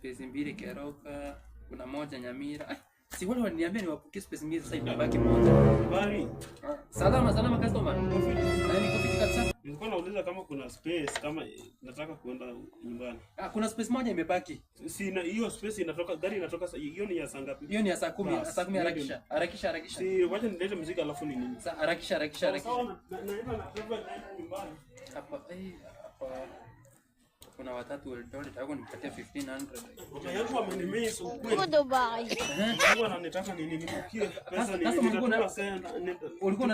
space mbili Keroka, kuna moja Nyamira. Si wale waliniambia niwapoke space mbili, sasa imebaki moja. Bali. Salama customer. Na niko fiti kabisa. Nilikuwa nauliza kama kuna space kama nataka kuenda nyumbani. Kuna space moja imebaki. Sina hiyo space inatoka gari inatoka hiyo ni ya saa ngapi? Hiyo ni ya saa 10, saa 10 harakisha. Harakisha. Si wacha nilete muziki alafu ni nini? Sasa harakisha. Naenda nyumbani. Hapa kuna watatu Eldoret, hapo nipatia 1500. Mama yangu amenimiss ukweli. Uko Dubai. Mungu ananitaka nini nimukie pesa ni nitatoka sana. Ulikuwa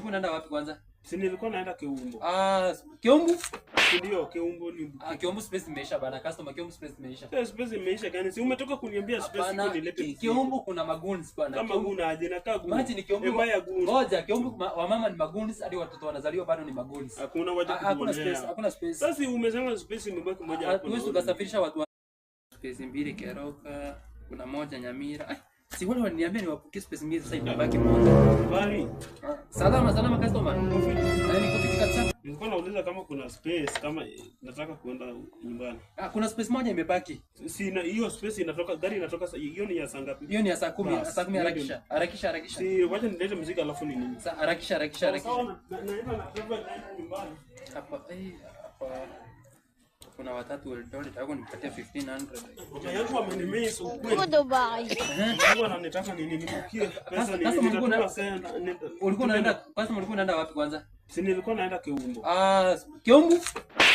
unaenda wapi kwanza? Si nilikuwa naenda Keumbo. Keumbo? Ndio, Keumbo ni. Keumbo space imeisha bana, customer Keumbo space imeisha. Space imeisha gani? Si umetoka kuniambia space iko nilete. Keumbo kuna maguns bana. Kama guna aje na kagu. Maji ni Keumbo. Ngoja, Keumbo wa mama ni maguns hadi watoto wanazaliwa bado ni maguns. Hakuna waje kuonea. Hakuna space. Sasa umesema space imebaki moja hapo. Wewe ukasafirisha watu wa space mbili Keroka, kuna moja Nyamira. Si wale waliniambia niwapoke space mbili, sasa imebaki moja. Bali. Salama customer. Na niko fiti kabisa. Nilikuwa nauliza kama kuna space kama nataka kuenda nyumbani. Kuna space moja imebaki. Sina hiyo space inatoka gari inatoka hiyo ni ya saa ngapi? Hiyo ni ya saa 10, saa 10 harakisha. Harakisha. Si wacha nilete muziki alafu ni nini? Sasa harakisha. Naenda nyumbani. Hapa kuna watatu Eldoret, hapo nipatia 1500. Mama yangu amenimiss ukweli. Uko Dubai. Mungu ananitaka nini nimukie pesa ni nitatoka sana. Ulikuwa unaenda wapi kwanza? Si nilikuwa naenda Keumbo. Keumbo?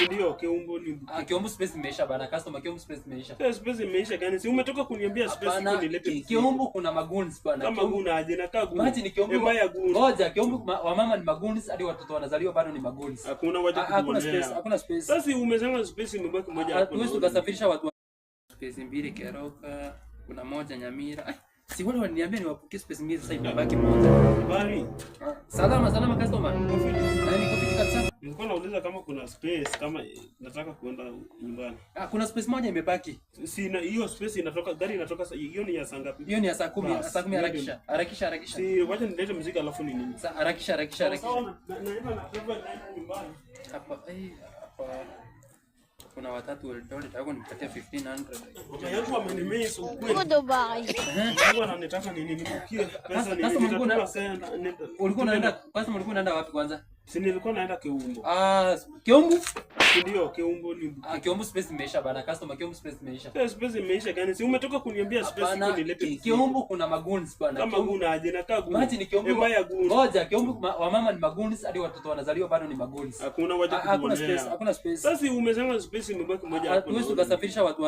Ndio, Keumbo ni. Keumbo space imeisha bana, customer Keumbo space imeisha. Space imeisha gani? Si umetoka kuniambia space iko nilete. Keumbo kuna maguns bana. Kama guna aje na kagu. Maji ni Keumbo. Ngoja, Keumbo wa mama ni maguns hadi watoto wanazaliwa bado ni maguns. Hakuna waje kuonea. Hakuna space. Sasa umesema space imebaki moja hapo. Wewe ukasafirisha watu wa space mbili Keroka, kuna moja Nyamira. Si wale waliniambia niwapoke space mbili, sasa imebaki moja. Bali. Salama customer. Na niko fiti kabisa. Nilikuwa nauliza kama kuna space kama nataka kuenda nyumbani. Kuna space moja imebaki. Sina hiyo space inatoka gari inatoka hiyo ni ya saa ngapi? Hiyo ni ya saa 10, saa 10 harakisha. Harakisha. Si wacha nilete muziki alafu ni nini? Sasa harakisha. Naenda nyumbani. Hapa kuna watatu Eldoret, hapo nipatia 1500. Mama yangu amenimiss ukweli. Uko Dubai. Mungu ananitaka nini nimukie pesa ni nitatoka sana. Ulikuwa unaenda wapi kwanza? Si nilikuwa naenda Keumbo. Keumbo? Ndio, Keumbo ni. Keumbo space imeisha bana, customer Keumbo space imeisha. Space imeisha gani? Si umetoka kuniambia space iko nilete. Keumbo kuna maguns bana. Kama guna aje na kagu. Maji ni Keumbo. Ngoja, Keumbo wa mama ni maguns hadi watoto wanazaliwa bado ni maguns. Hakuna waje kuonea. Hakuna space. Sasa umesema space imebaki moja hapo. Wewe ukasafirisha watu